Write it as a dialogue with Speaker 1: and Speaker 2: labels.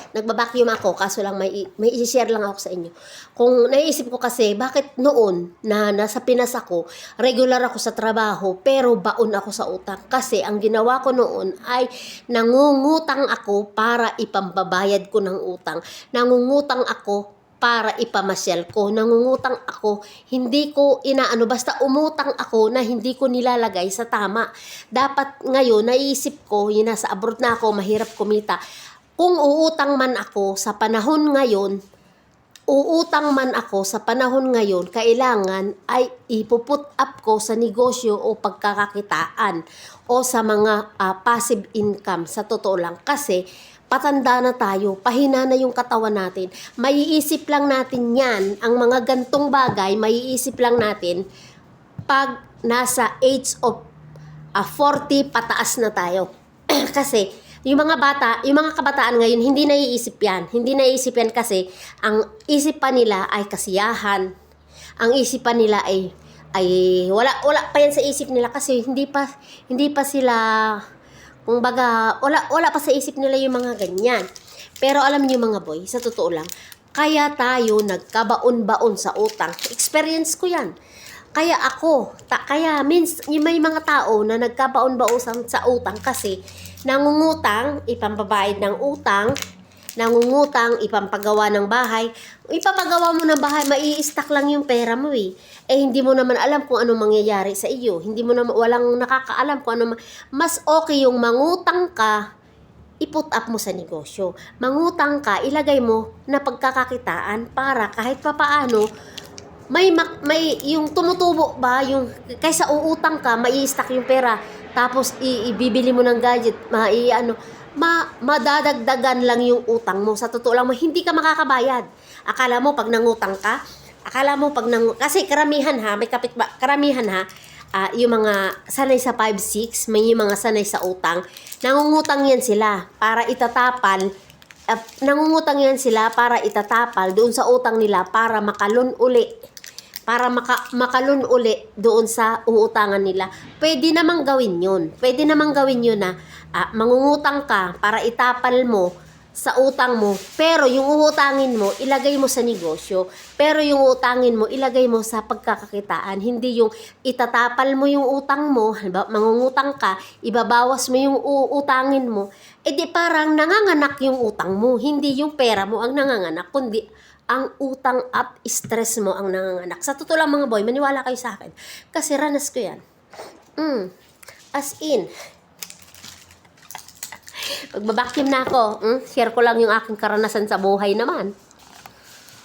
Speaker 1: nagbabacuum ako, kaso lang may i-share lang ako sa inyo. Kung naisip ko kasi, bakit noon na nasa Pinas ako, regular ako sa trabaho, pero baon ako sa utang. Kasi ang ginawa ko noon ay nangungutang ako para ipambabayad ko ng utang. Nangungutang ako para ipamasyal ko. Nangungutang ako, hindi ko inaano, basta umutang ako na hindi ko nilalagay sa tama. Dapat ngayon, naisip ko, yun nasa abroad na ako, mahirap kumita. Kung uutang man ako sa panahon ngayon, kailangan ay ipuput up ko sa negosyo o pagkakakitaan o sa mga passive income, sa totoo lang. Kasi patanda na tayo, pahina na yung katawan natin. Maiisip lang natin yan, ang mga gantong bagay, maiisip lang natin pag nasa age of 40 pataas na tayo. Kasi yung mga kabataan ngayon, hindi naiisip yan. Hindi naiisip yan kasi ang isip pa nila ay kasiyahan. Ang isip pa nila ay wala pa yan sa isip nila kasi hindi pa sila, kumbaga, wala pa sa isip nila yung mga ganyan. Pero alam niyo mga boy, sa totoo lang, kaya tayo nagkabaon-baon sa utang. Experience ko yan. Kaya may mga tao na nagkabaon-baon sa utang kasi nangungutang, ipambabayad ng utang, nangungutang, ipampagawa ng bahay. Ipapagawa mo ng bahay, mai-stack lang yung pera mo eh. Hindi mo naman alam kung ano mangyayari sa iyo. Walang nakakaalam kung ano. Mas okay yung mangutang ka, i-put up mo sa negosyo. Mangutang ka, ilagay mo na pagkakakitaan para kahit papaano, may yung tumutubo ba, yung kaysa uutang ka, mai-stack yung pera, tapos ibibili mo ng gadget, madadagdagan lang yung utang mo. Sa totoo lang, hindi ka makakabayad. Akala mo pag nangutang ka, kasi karamihan ha, yung mga sanay sa 5-6, may yung mga sanay sa utang, nangungutang yan sila para itatapal doon sa utang nila para makalun uli doon sa uutangan nila. Pwede namang gawin yun na mangungutang ka para itapal mo sa utang mo, pero yung uutangin mo, ilagay mo sa negosyo. Pero yung uutangin mo, ilagay mo sa pagkakakitaan. Hindi yung itatapal mo yung utang mo, mangungutang ka, ibabawas mo yung uutangin mo. Di parang nanganganak yung utang mo. Hindi yung pera mo ang nanganganak, kundi ang utang at stress mo ang nanganganak. Sa totoo lang mga boy, maniwala kayo sa akin. Kasi ranas ko yan. As in, magbabacuum na ako. Share ko lang yung aking karanasan sa buhay naman.